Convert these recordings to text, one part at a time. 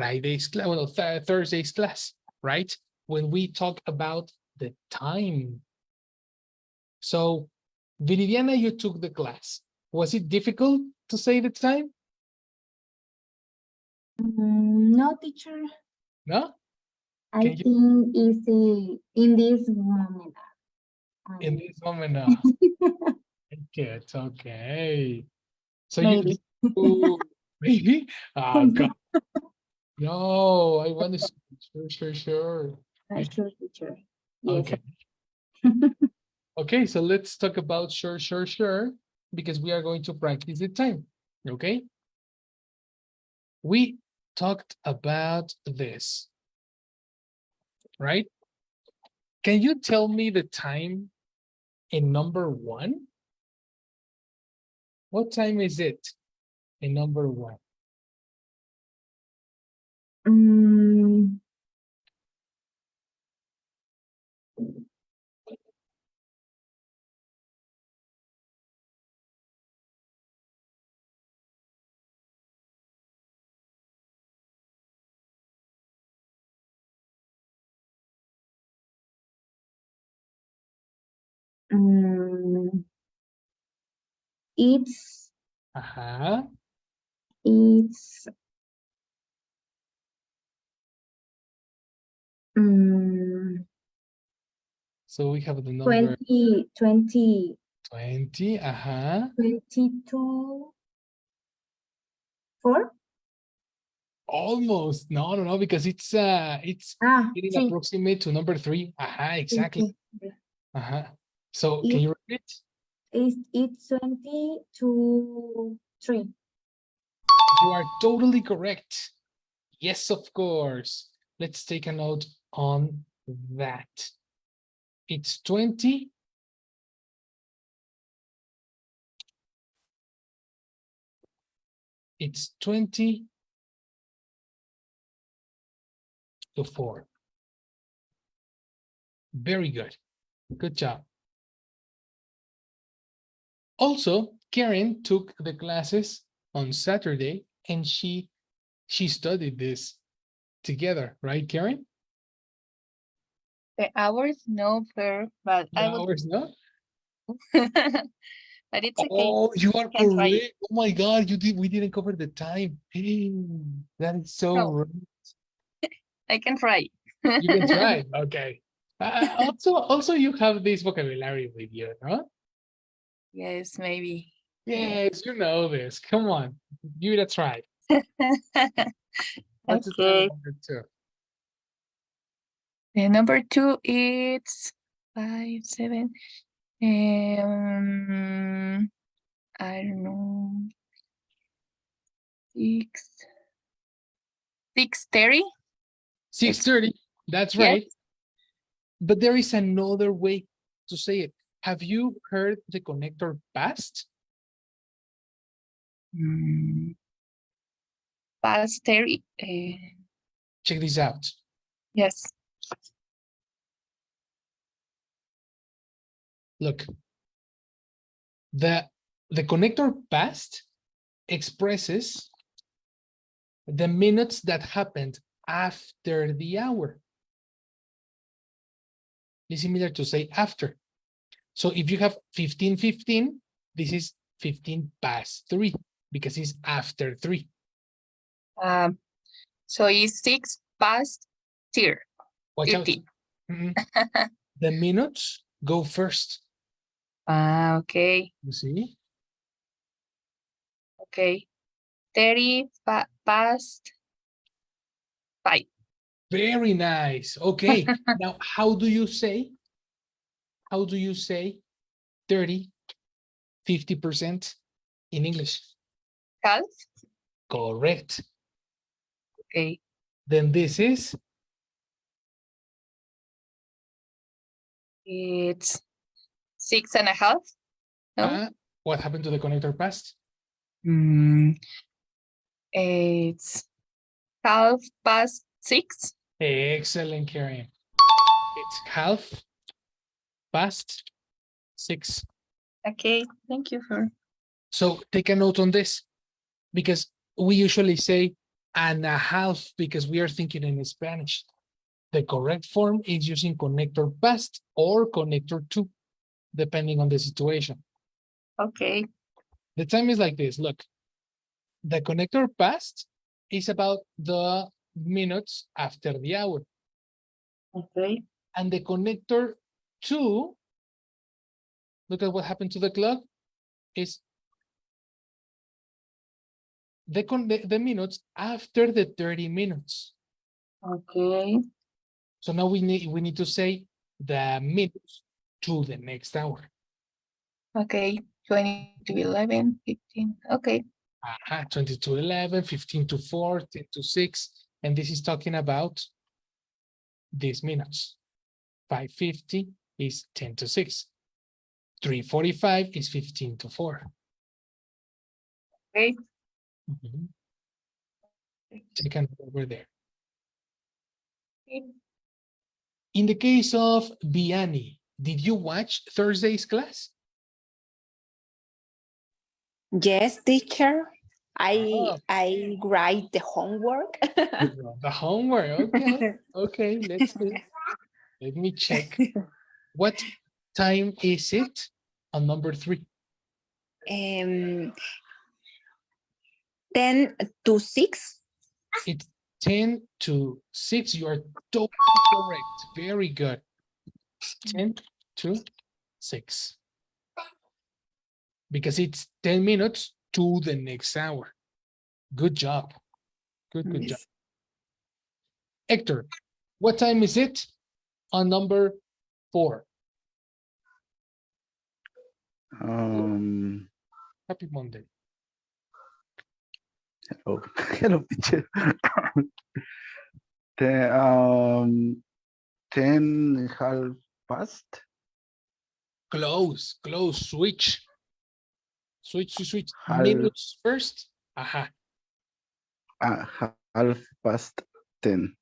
Friday's class, well, Thursday's class, right? When we talk about the time. So, Viridiana, you took the class. Was it difficult to say the time? No, teacher. No? I Can you, think easy in this moment. in this moment, no. Good, okay. So you Maybe. maybe? Oh, God. No, I want to say sure. Sure, teacher. Yes. Okay. Okay, so let's talk about sure, because we are going to practice the time, okay? We talked about this, right? Can you tell me the time in number 1? What time is it in number 1? Mm, mm, it's Uh-huh. it's mm, So we have the number 20, 20. Uh-huh. 22, 4? Almost. No, because it's getting 3. approximate to number 3. Uh-huh, exactly. Okay. Uh-huh. So can you repeat? It's 20 to 3. You are totally correct. Yes, of course. Let's take a note on that. It's 20. It's 20 to 4. Very good. Good job. Also, Karen took the classes on Saturday and she studied this together, right, Karen? The hours, no, fair, but The I will. hours, no? But it's okay. Oh, you are Can try it. correct. Oh my God, we didn't cover the time. That is so No. right. I can try. You can try. Okay. Also, you have this vocabulary with you, no? Yes, maybe. Yes, you know this. Come on, give it a try. Let's try Okay. number 2. The number 2 is 5, 7. I don't know. 6:30. 6:30. That's Yes. right. But there is another way to say it. Have you heard the connector past? Past 30. Check this out. Yes. Look, the connector past expresses the minutes that happened after the hour. It's similar to say after. So if you have 15:15, this is 15 past 3 because it's after 3. So it's 6 past 30. Watch out. The minutes go first. Okay. You see? Okay. 30 past 5. Very nice. Okay. Now, how do you say 30, 50% in English? Half. Correct. Okay. Then this is? It's 6.5. No? What happened to the connector past? It's 6:30. Excellent, Karen. It's 6:30. Okay, thank you for. So take a note on this because we usually say and a half because we are thinking in Spanish. The correct form is using connector past or connector to, depending on the situation. Okay. The time is like this. Look, the connector past is about the minutes after the hour. Okay. And the connector to, look at what happened to the clock, is the minutes after the 30 minutes. Okay. So now we need to say the minutes to the next hour. Okay. 20 to 11, 15. Okay. 20 to 11, 15 to 4, 10 to 6. And this is talking about these minutes. 5:50 is 10 to 6. 3:45 is 15 to 4. Okay. Mhm. Take a note over there. In the case of Vianney, did you watch Thursday's class? Yes, teacher. Oh. I write the homework. You wrote the homework. Okay. Okay, let's see. Let me check. What time is it on number 3? 10 to 6. It's 10 to 6. You are totally correct. Very good. 10 to 6. Because it's 10 minutes to the next hour. Good job. Good job. Hector, what time is it on number 4? Happy Monday. Oh, hello, teacher. 10 half past. Close. Switch. Switch. Half, Minutes first. Aha. half past 10.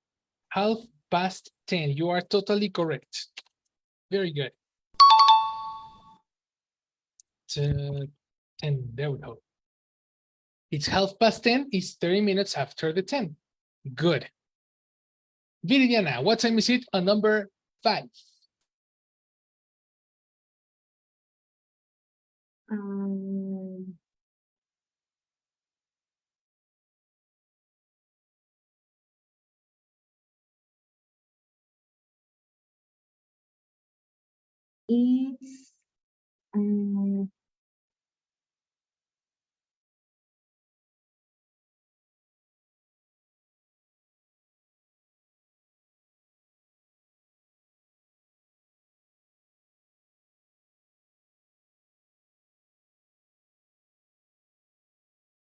10:30. You are totally correct. Very good. 10. There we go. It's 10:30. It's 30 minutes after the 10. Good. Viridiana, what time is it on number 5?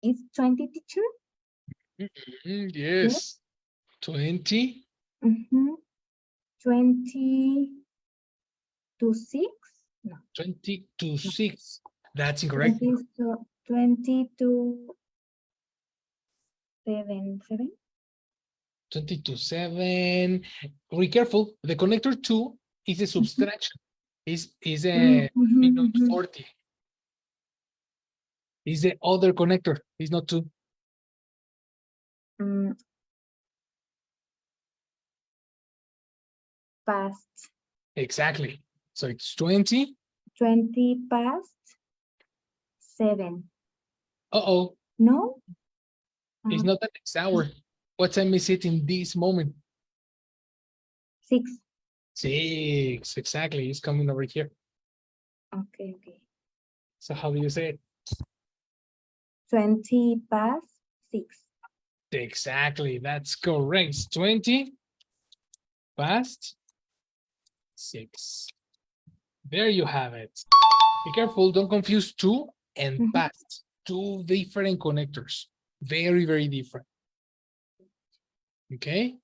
It's 20, teacher? Yes. 20. 20 to 6? No. 20 to 6. That's incorrect. 20 to 7. 20 to 7. Be careful. The connector 2 is a subtraction. Is a minute 40. Is the other connector. It's not 2. Past. Exactly. So it's 20. 20 past 7. Uh-oh. No? It's not the next hour. What time is it in this moment? 6. 6. Exactly. It's coming over here. Okay. So how do you say it? 20 past 6. Exactly. That's correct. It's 20 past 6. There you have it. Be careful. Don't confuse 2 and past. 2 different connectors. Very, very different. Okay.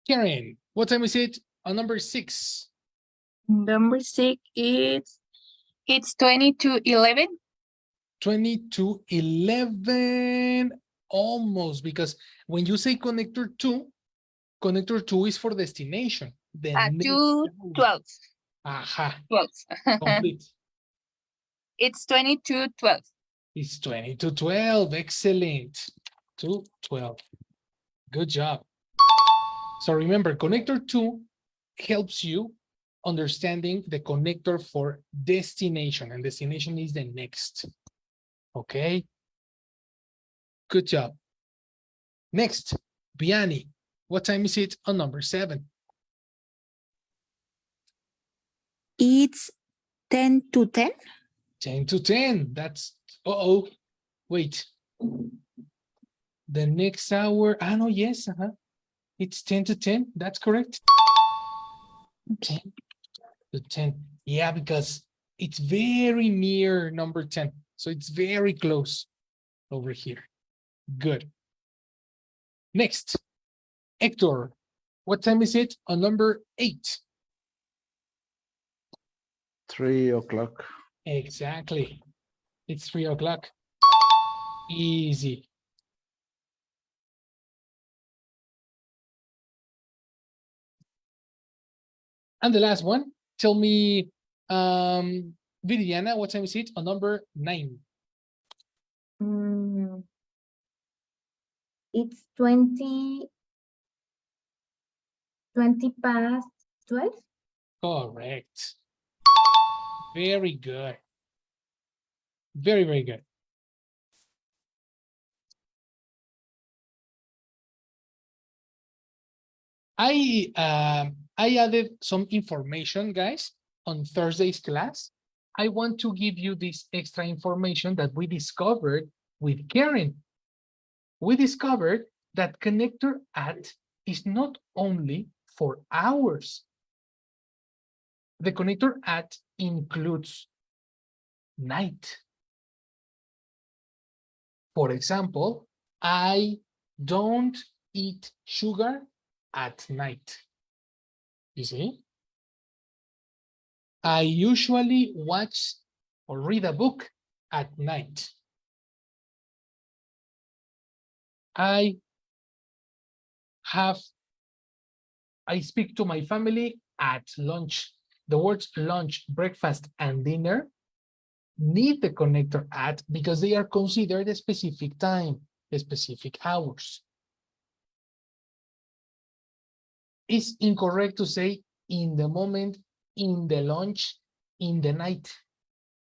Karen, what time is it on number 6? Number 6 is it's 20 to 11. 20 to 11. Almost, because when you say connector 2 is for destination. The next 2, hour. 12. Aha. 12. Complete. It's 20 to 12. It's 20 to 12. Excellent. To 12. Good job. So remember, connector 2 helps you understanding the connector for destination, and destination is the next. Okay. Good job. Next, Biani. What time is it on number 7? It's 10 to 10. 10 to 10. That's, uh-oh. Wait. The next hour. Ah, no, yes. It's 10 to 10. That's correct. 10 to 10. Yeah, because it's very near number 10. So it's very close over here. Good. Next, Hector. What time is it on number 8? 3 o'clock. Exactly. It's 3 o'clock. Easy. And the last one, tell me, Viviana, what time is it on number 9? It's 20 past 12. Correct. Very good. Very, very good. I added some information, guys, on Thursday's class. I want to give you this extra information that we discovered with Karen. We discovered that connector at is not only for hours. The connector at includes night. For example, I don't eat sugar at night. You see? I usually watch or read a book at night. I speak to my family at lunch. The words lunch, breakfast, and dinner need the connector at because they are considered a specific time, a specific hours. It's incorrect to say in the moment, in the lunch, in the night.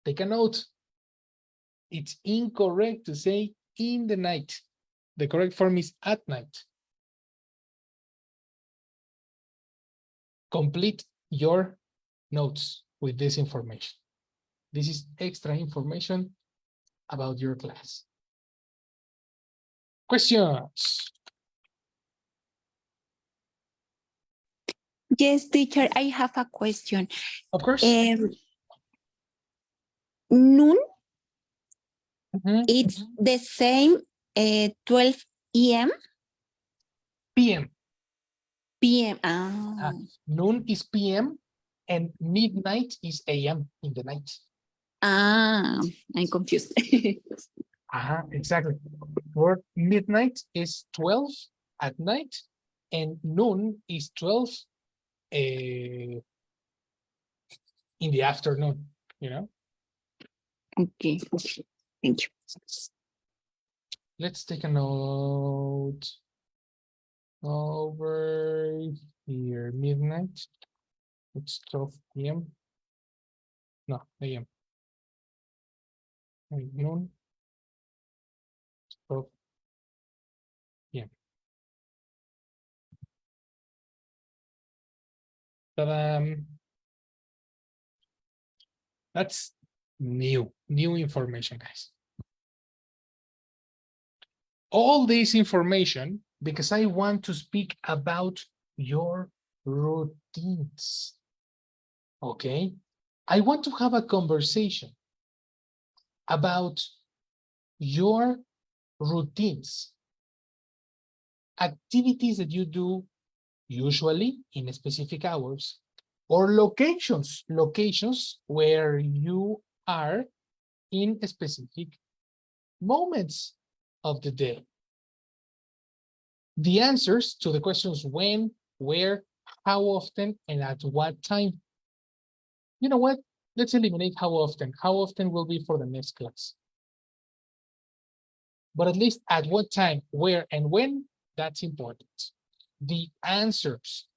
Take a note. It's incorrect to say in the night. The correct form is at night. Complete your notes with this information. This is extra information about your class. Questions? Yes, teacher, I have a question. Of course. Noon, Mhm. it's the same 12 a.m. PM. p.m. Ah, Noon is PM and midnight is AM in the night. I'm confused. Exactly. Word midnight is 12 at night and noon is 12 in the afternoon, you know? Okay, thank you. Let's take a note over here. Midnight. It's 12 p.m. No, AM. And noon. 12 p.m. That's new information, guys. All this information because I want to speak about your routines. Okay? I want to have a conversation about your routines, activities that you do usually in specific hours, or locations where you are in specific moments of the day. The answers to the questions when, where, how often, and at what time. You know what? Let's eliminate how often. How often will be for the next class. But at least at what time, where, and when, that's important. The answers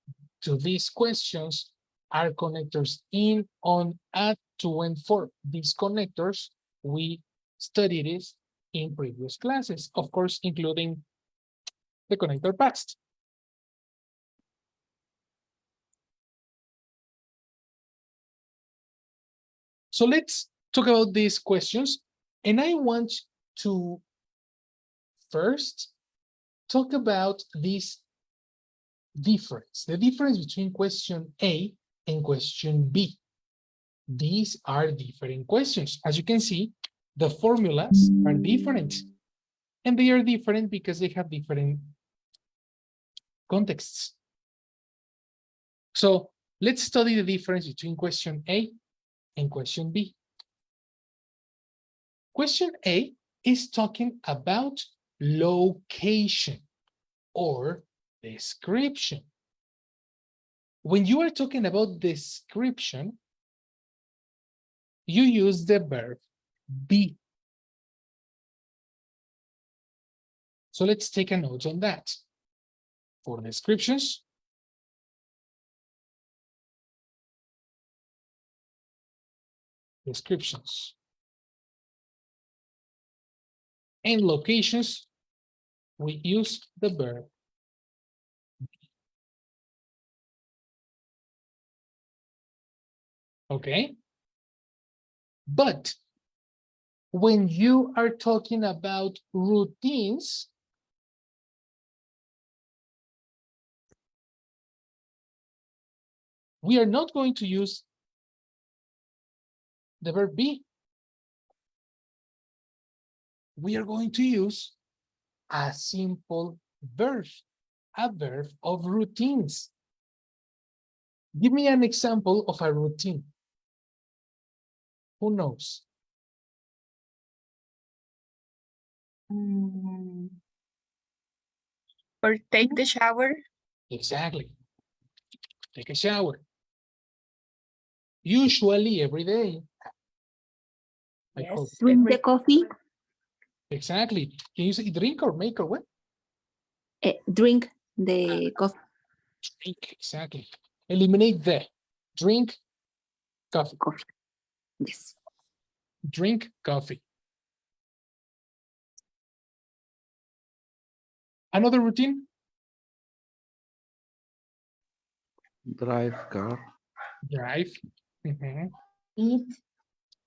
to these questions are connectors in, on, at, to, and for. These connectors, we studied it in previous classes, of course, including the connector past. So let's talk about these questions. And I want to first talk about this difference, the difference between question A and question B. These are different questions. As you can see, the formulas are different. And they are different because they have different contexts. So let's study the difference between question A and question B. Question A is talking about location or description. When you are talking about description, you use the verb be. So let's take a note on that. For descriptions, and locations, we use the verb. Okay? But when you are talking about routines, we are not going to use the verb be. We are going to use a simple verb, a verb of routines. Give me an example of a routine. Who knows? Or take the shower. Exactly. Take a shower. Usually every day. I hope. Yes. Drink the coffee. Exactly. Can you say drink or make or what? Drink the coffee. Drink, exactly. Eliminate the. Drink coffee. Coffee. Yes. Drink coffee. Another routine? Drive car. Drive. Mhm. Eat,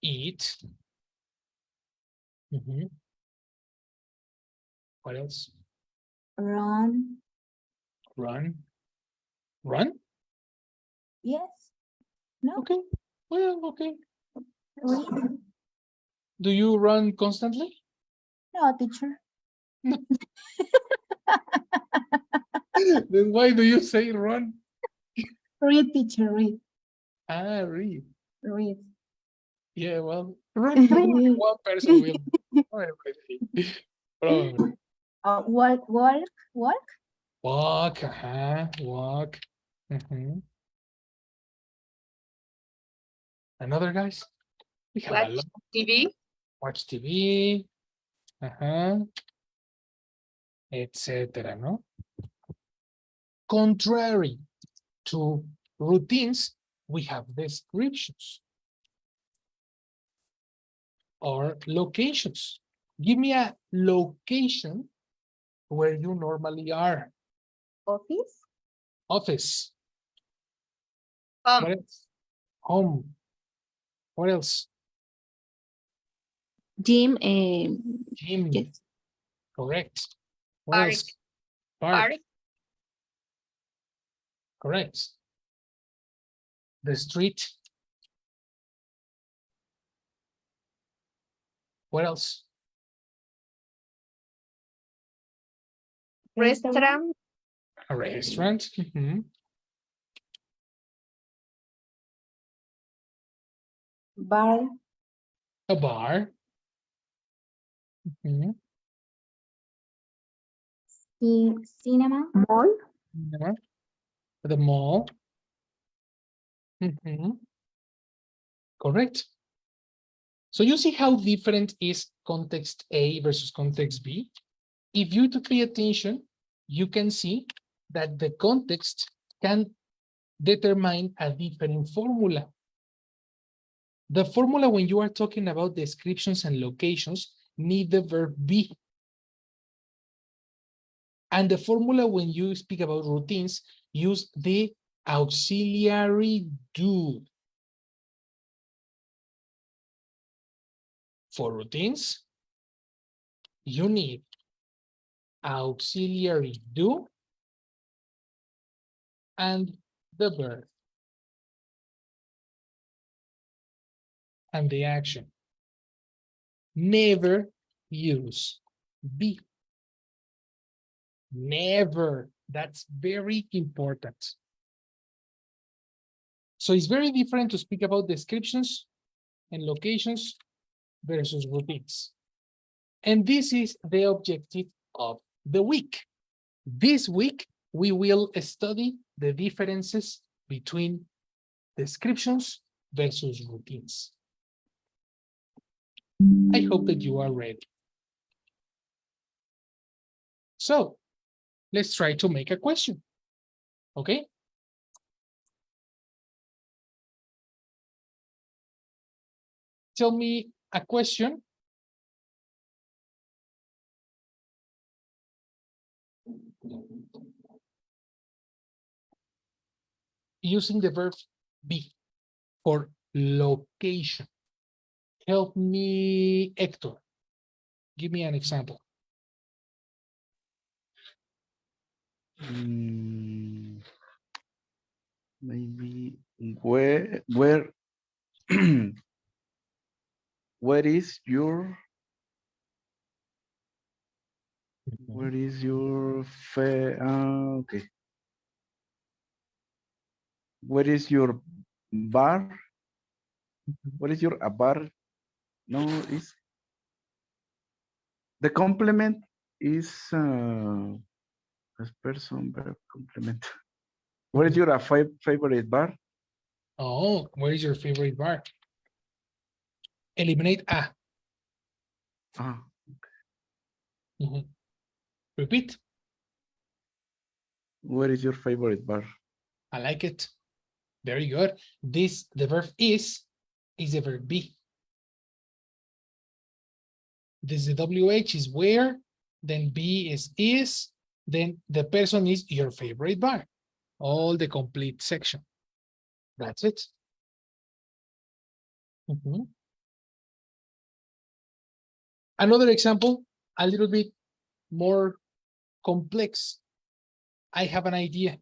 Eat. Mhm. What else? run, Run. Run? yes, no, Okay. Well, okay. read, Do you run constantly? no, teacher, Then why do you say run? read, teacher, read, Ah, read. read. Yeah, well, run probably one person will do everything. Probably. Walk, walk, walk, Walk, walk. Mhm. Another guys? We have a Watch lot. TV. Watch TV, etc. No? Contrary to routines, we have descriptions or locations. Give me a location where you normally are. office, Office. What else? Home. What else? Gym. Gym. Yes. Correct. What Park. else? Park. Park. Correct. The street. What else? Restaurant. A restaurant. Mhm. bar, A bar. Mhm. cinema, Mall. Yeah. The mall. Mhm. Correct. So you see how different is context A versus context B? If you to pay attention, you can see that the context can determine a different formula. The formula when you are talking about descriptions and locations need the verb be. And the formula when you speak about routines use the auxiliary do. For routines, you need auxiliary do and the verb and the action. Never use be. Never. That's very important. So it's very different to speak about descriptions and locations versus routines. And this is the objective of the week. This week, we will study the differences between descriptions versus routines. I hope that you are ready. So let's try to make a question. Okay? Tell me a question. Using the verb be for location. Help me, Hector. Give me an example. Maybe where where is your okay. Where is your bar? What is your a bar? No, is the complement is as person verb complement. What is your favorite bar? Oh, what is your favorite bar? Eliminate a. Ah, Repeat. what is your favorite bar? I like it. Very good. This, the verb is the verb be. This the WH is where, then be is, then the person is your favorite bar. All the complete section. That's it. Another example, a little bit more complex. I have an idea.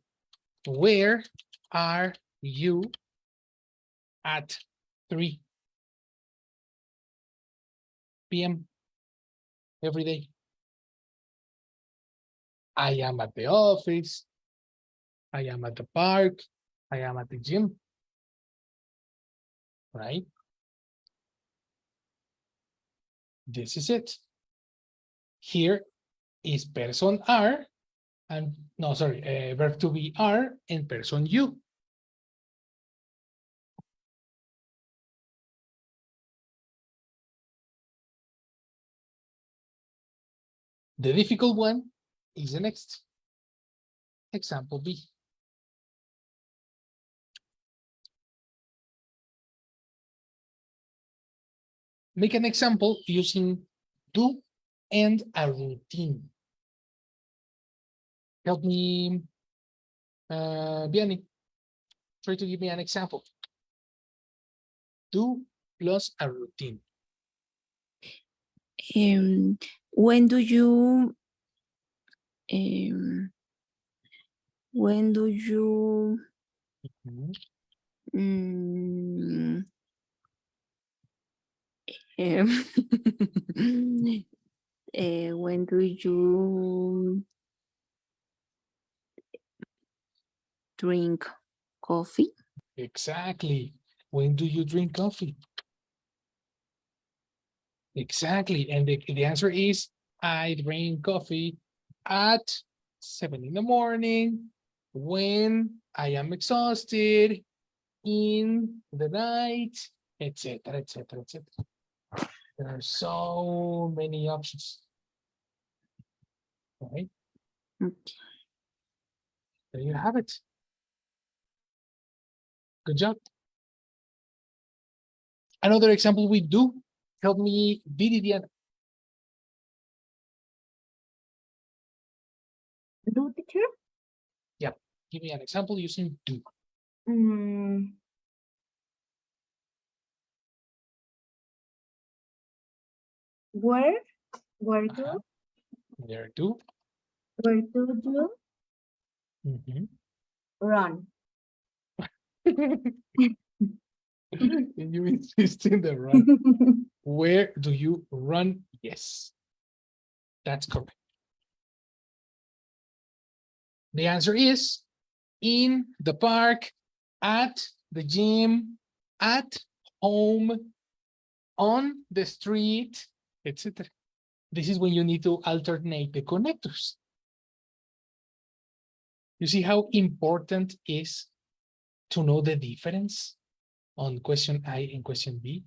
Where are you at 3 p.m. every day? I am at the office. I am at the park. I am at the gym. Right? This is it. Here is person are and no, sorry, verb to be are and person you. The difficult one is the next. Example B. Make an example using do and a routine. Help me, Vianney. Try to give me an example. Do plus a routine. When do you when do you when do you drink coffee? Exactly. When do you drink coffee? Exactly. And the answer is I drink coffee at 7 in the morning when I am exhausted in the night, etc., etc., etc. There are so many options. Right? Okay. There you have it. Good job. Another example we do. Help me, Viridiana. Do, teacher? Give me an example using do. Mm. Where? Where do? Uh-huh. There, do. Where do you Mhm. run? You insist in the run. Where do you run? Yes, that's correct. The answer is in the park, at the gym, at home, on the street, etc. This is when you need to alternate the connectors. You see how important is to know the difference on question A and question B?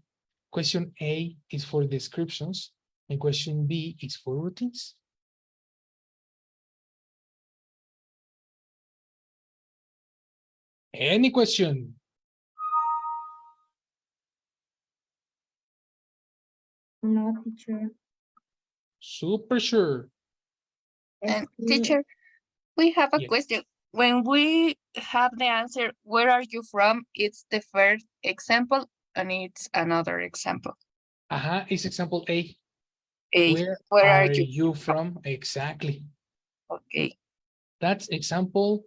Question A is for descriptions and question B is for routines. Any question? No, teacher. Super sure. And Este, teacher, we have a Yes. question. When we have the answer, where are you from? It's the first example and it's another example. It's example A. A, Where are are you? you from? Exactly. Okay. That's example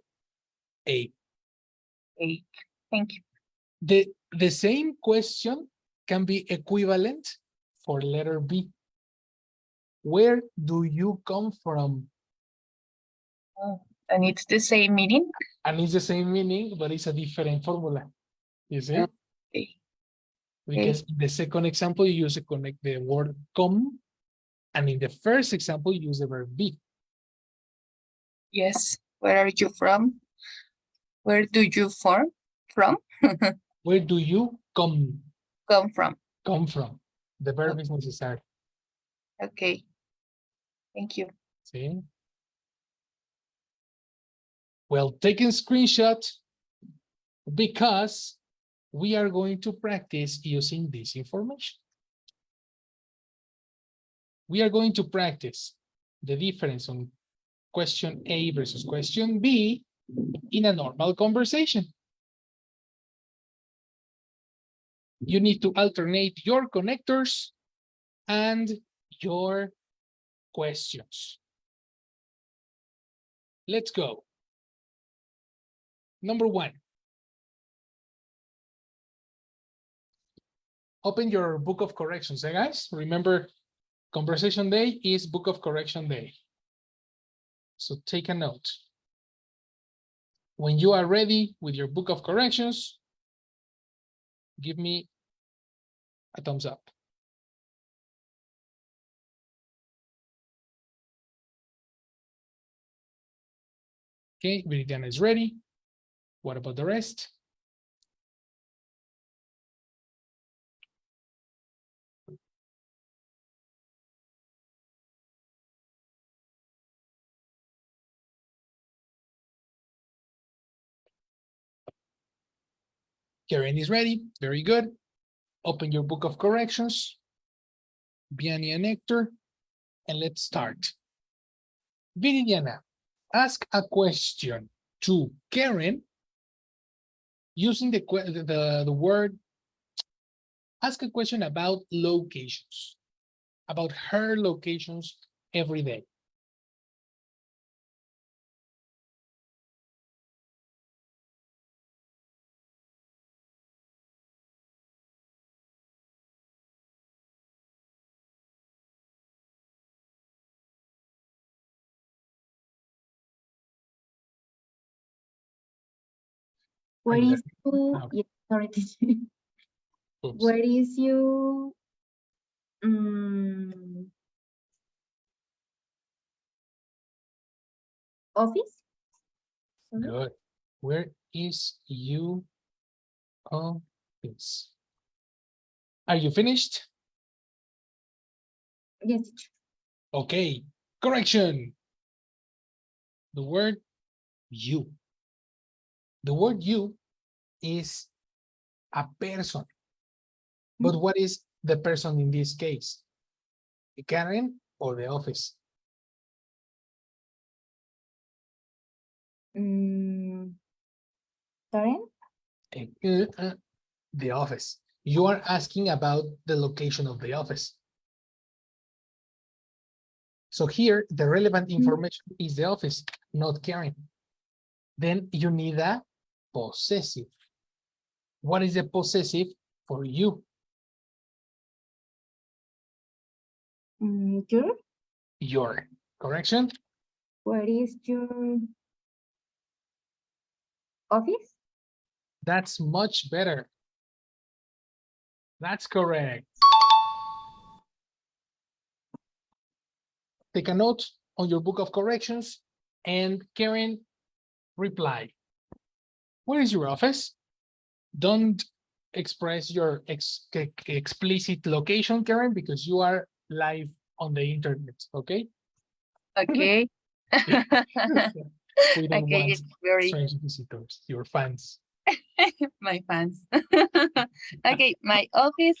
A. A. Thank you. The same question can be equivalent for letter B. Where do you come from? Oh, and it's the same meaning? And it's the same meaning, but it's a different formula. You see? Okay. Because in the second example, you use the word come, and in the first example, you use the verb be. Yes. Where are you from? Where do you from? Where do you come From? from? The verb is necessary. Okay. Thank you. See? Well, taking screenshot because we are going to practice using this information. We are going to practice the difference on question A versus question B in a normal conversation. You need to alternate your connectors and your questions. Let's go. Number one. Open your book of corrections, guys. Remember, conversation day is book of correction day. So take a note. When you are ready with your book of corrections, give me a thumbs up. Okay, Viridiana is ready. What about the rest? Karen is ready. Very good. Open your book of corrections. Vianney and Hector. And let's start. Viridiana, ask a question to Karen using the word. Ask a question about locations, about her locations every day. where is you? Okay. Yeah, sorry, teacher. Oops. Where is you? Office? Sorry. Good. Where is you office? Are you finished? Yes, teacher. Okay, correction. The word you. The word you is a person. But what is the person in this case? Karen or the office? Karen? The office. You are asking about the location of the office. So here, the relevant information is the office, not Karen. Then you need a possessive. What is the possessive for you? Your? Your. Correction? What is your office? That's much better. That's correct. Take a note on your book of corrections and Karen, reply. Where is your office? Don't express your explicit location, Karen, because you are live on the internet, okay? Okay. We don't Okay, want it's very strange visitors, your fans. my fans. Okay, my office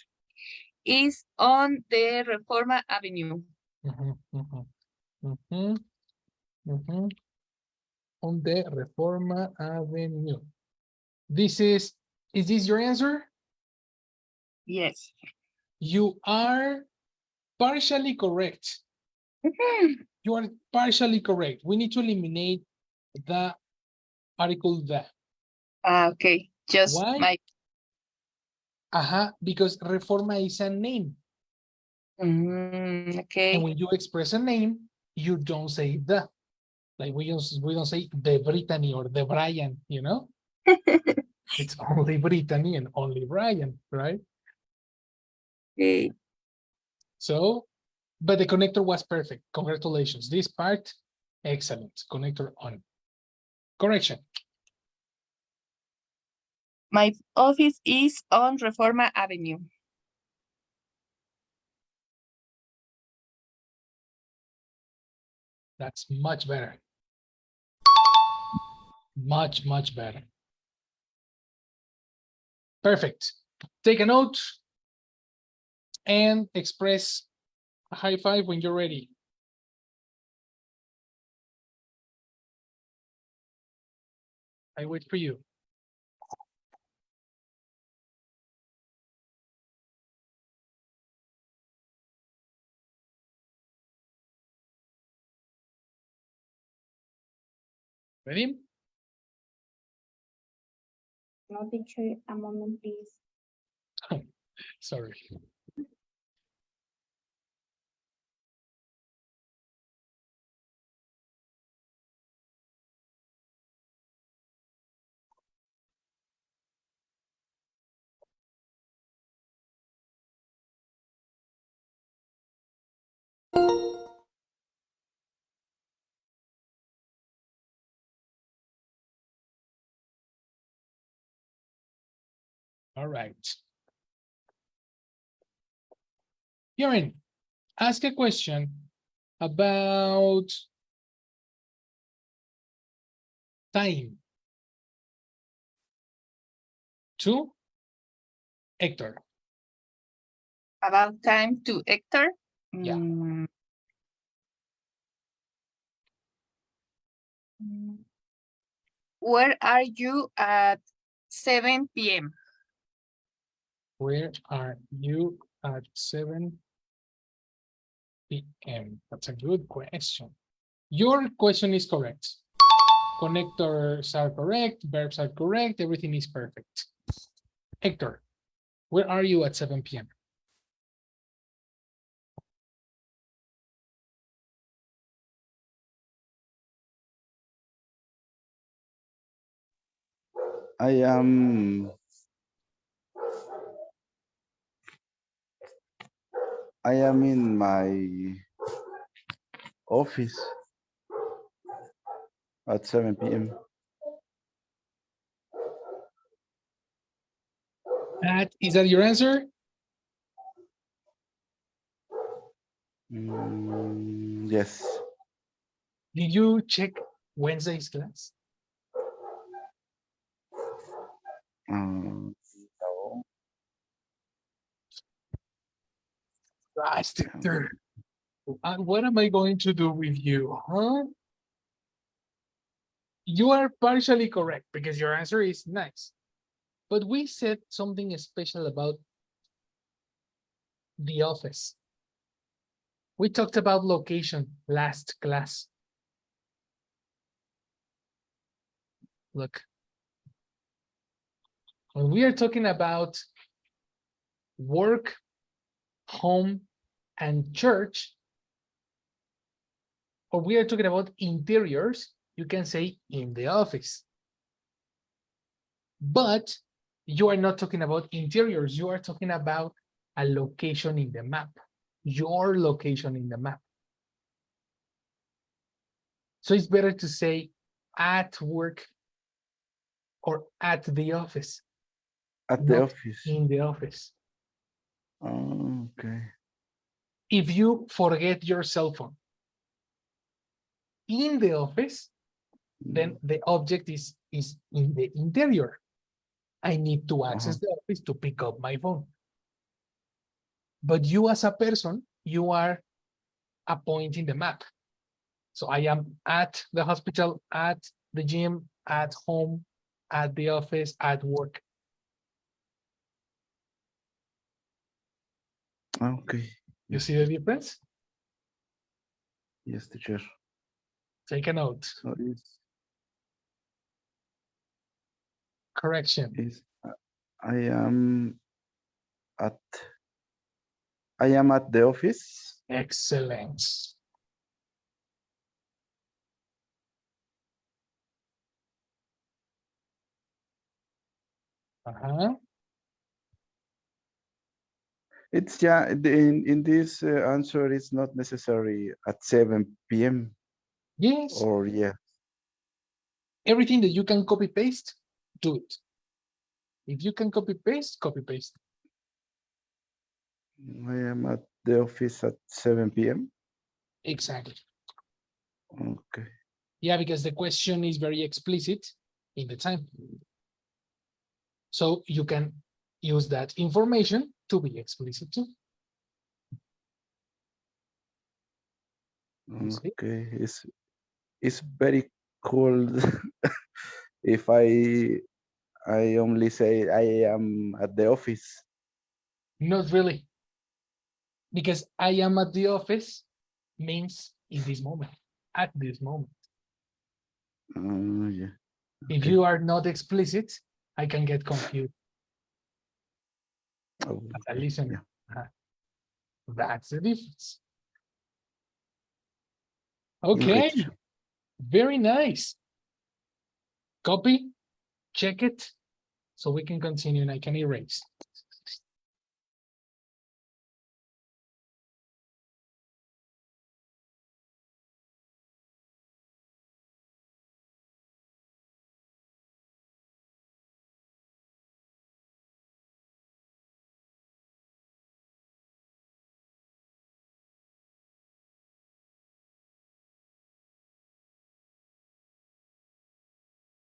is on the Reforma Avenue. Mhm, mhm, mhm, mhm. On the Reforma Avenue. Is this your answer? Yes. You are partially correct. You are partially correct. We need to eliminate the article the. Okay, just Why? my. Because Reforma is a name. And Okay. when you express a name, you don't say the. Like we don't say the Brittany or the Brian, you know? It's only Brittany and only Brian, right? Okay. So, but the connector was perfect. Congratulations. This part, excellent. Connector on. Correction. My office is on Reforma Avenue. That's much better. Much, much better. Perfect. Take a note and express a high five when you're ready. I wait for you. Ready? No, teacher, a moment, please. Sorry. All right. Karen, ask a question about time. To Hector. About time to Hector. Yeah. Where are you at 7 p.m.? Where are you at 7 p.m.? That's a good question. Your question is correct. Connectors are correct, verbs are correct, everything is perfect. Hector, where are you at 7 p.m.? I am in my office at 7 p.m. Is that your answer? Yes. Did you check Wednesday's class? No. Last Victor. What am I going to do with you, huh? You are partially correct because your answer is nice. But we said something special about the office. We talked about location last class. Look, when we are talking about work, home, and church, or we are talking about interiors, you can say in the office. But you are not talking about interiors. You are talking about a location in the map, your location in the map. So it's better to say at work or at the office, At the not office. in the office. Oh, okay. If you forget your cell phone in the office, then the object is in the interior. I need to access the office to pick up my phone. But you as a person, you are a point in the map. So I am at the hospital, at the gym, at home, at the office, at work. Okay. You see the difference? Yes, teacher. Take a note. So Correction. I am at the office. Excellent. Uh-huh. It's in this answer it's not necessary at 7 p.m. Yes. or Everything that you can copy paste, do it. If you can copy paste, copy paste. I am at the office at 7 p.m. Exactly. Okay. Yeah, because the question is very explicit in the time. So you can use that information to be explicit too. You see? Okay. It's very cool if I only say I am at the office. Not really. Because I am at the office means in this moment, at this moment. Yeah. If Okay. you are not explicit, I can get confused Oh, as a okay. listener. That's the difference. Okay, teacher. very nice. Copy, check it, so we can continue and I can erase.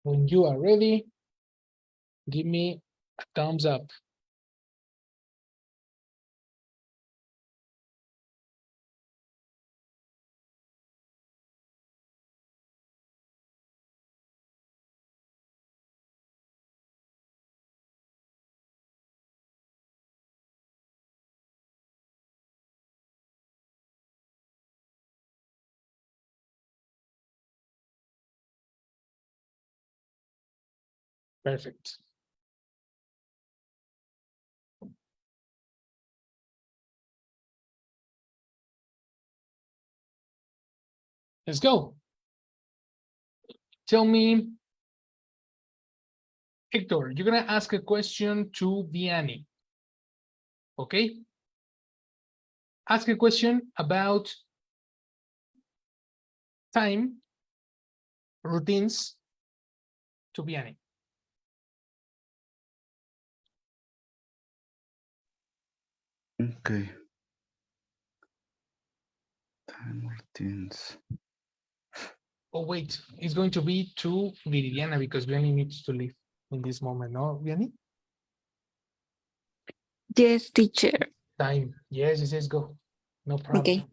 When you are ready, give me a thumbs up. Perfect. Let's go. Tell me, Hector, you're gonna ask a question to Vianney. Okay? Ask a question about time, routines to Vianney. Okay. Time routines. Oh, wait, it's going to be to Viridiana because Vianney needs to leave in this moment, no, Vianney? Yes, teacher. Time. Yes, it says go. No problem. Okay.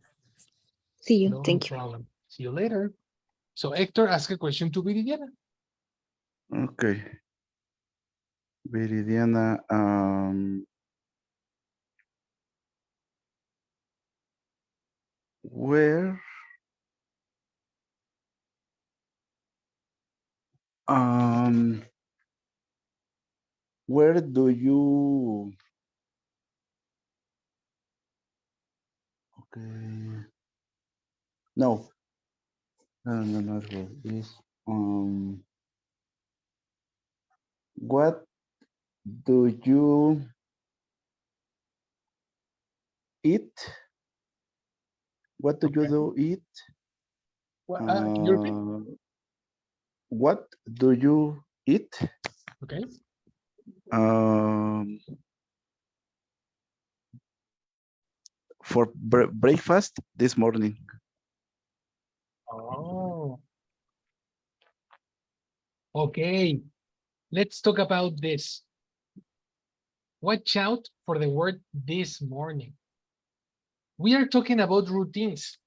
See you. No Thank you. problem. See you later. So Hector, ask a question to Viridiana. Okay. Viridiana, where um where do you okay no not where is what do you eat? What do you Okay. do eat? Well, can you repeat? What do you eat Okay. um, for breakfast this morning? Oh, okay. Let's talk about this. Watch out for the word this morning. We are talking about routines.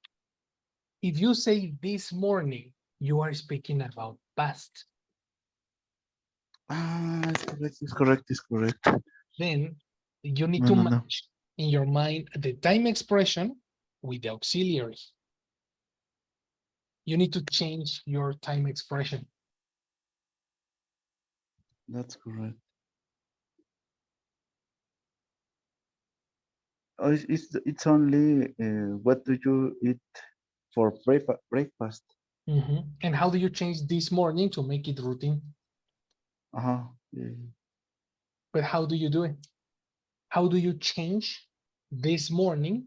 If you say this morning, you are speaking about past. It's correct. It's correct. It's correct. Then you need No, to no, no. match in your mind the time expression with the auxiliary. You need to change your time expression. That's correct. Oh, it's only what do you eat for breakfast? And how do you change this morning to make it routine? Uh-huh. Yeah. But how do you do it? How do you change this morning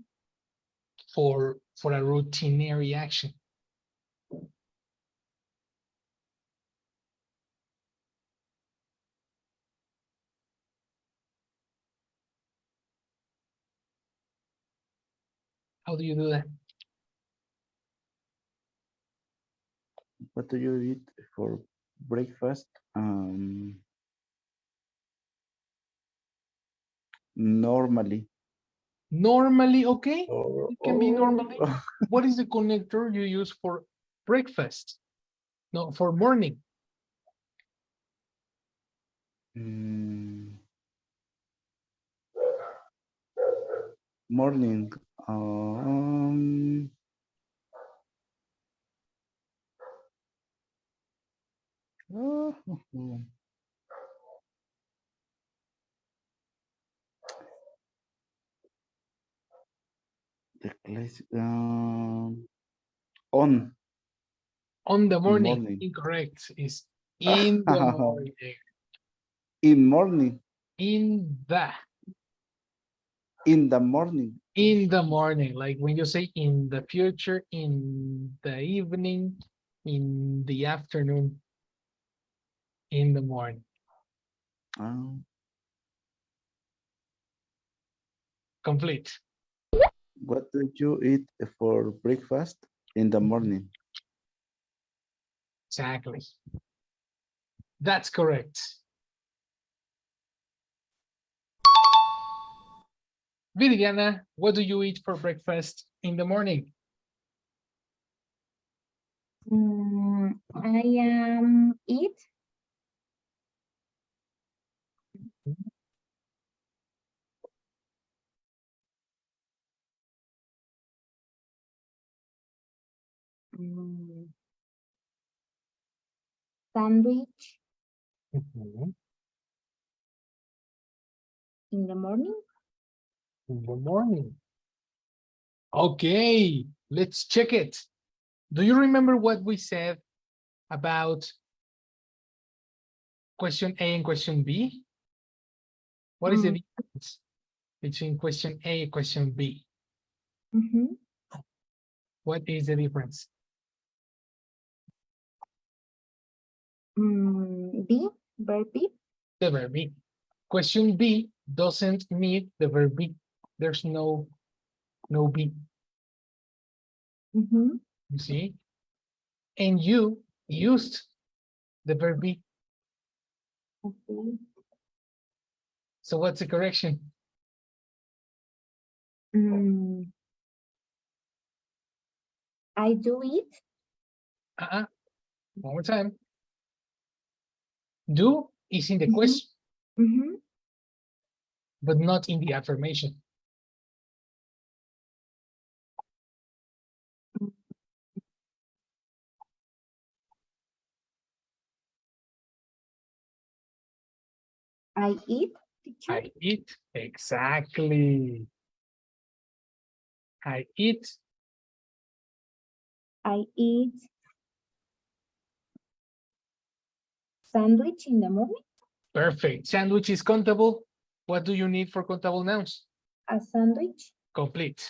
for a routinary action? How do you do that? What do you eat for breakfast? Normally. Normally, okay, Or, it can be normally. What is the connector you use for breakfast? No, for morning. Morning. The classic. On On the morning. morning. Incorrect. Is in the morning. In morning. In the. In the morning. In the morning. Like when you say in the future, in the evening, in the afternoon, in the morning. Complete. What do you eat for breakfast in the morning? Exactly. That's correct. Viridiana, what do you eat for breakfast in the morning? I eat sandwich Mhm. in the morning. In the morning. Okay, let's check it. Do you remember what we said about question A and question B? What is the difference between question A and question B? What is the difference? B, verb be. The verb be. Question B doesn't need the verb be. There's no be. Mm-hmm. You see? And you used the verb be. Okay. So what's the correction? Mm. I do it. One more time. Do is in the Mhm. question, Mm-hmm. but not in the affirmation. I eat, teacher. I eat. Exactly. I eat. I eat sandwich in the morning. Perfect. Sandwich is countable. What do you need for countable nouns? A sandwich. Complete.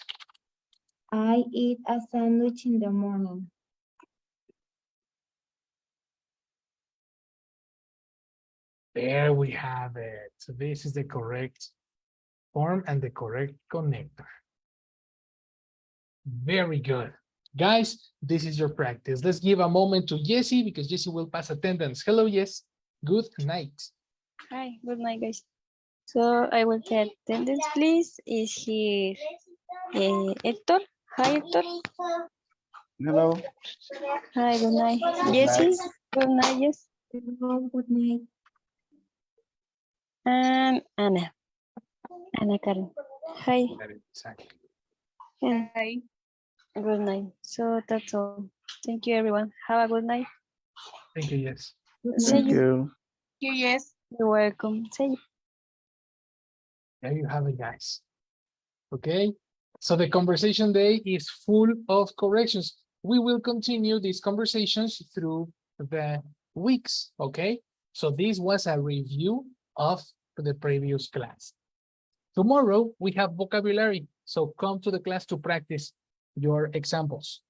I eat a sandwich in the morning. There we have it. So this is the correct form and the correct connector. Very good. Guys, this is your practice. Let's give a moment to Jessie because Jessie will pass attendance. Hello, Jess. Good night. Hi, good night, guys. So I will take attendance, please. Is here Hector? Hi, Hector. Hello. Hi, good night. Good Jessie, night. good night, yes. Hello, good night. And Anna. Anna Karen. Hi, Exactly. and Hi. good night. So that's all. Thank you, everyone. Have a good night. Thank you, Jess. Good See Thank night. you. Yes. You're welcome. See you. There you have it, guys. Okay. So the conversation day is full of corrections. We will continue these conversations through the weeks. Okay. So this was a review of the previous class. Tomorrow we have vocabulary. So come to the class to practice your examples.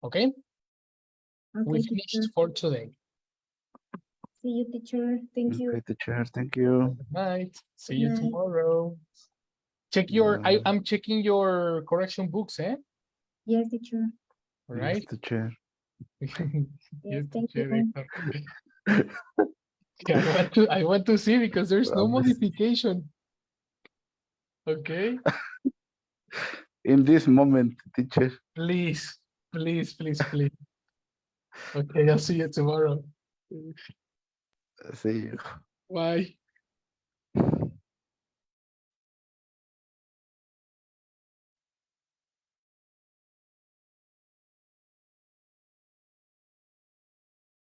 Okay. We Okay, finished teacher. for today. See you, teacher. Thank you. Okay, teacher. Thank you. Good night. See Good you night. tomorrow. Check your, Bye. I'm checking your correction books, eh? Yes, teacher. All Yes, right. teacher. Yes, thank teacher, you. yeah, I want to see because there's no Promise. modification. Okay, In this moment, teacher. please, please, please, please. Okay, I'll see you tomorrow. See you. Bye.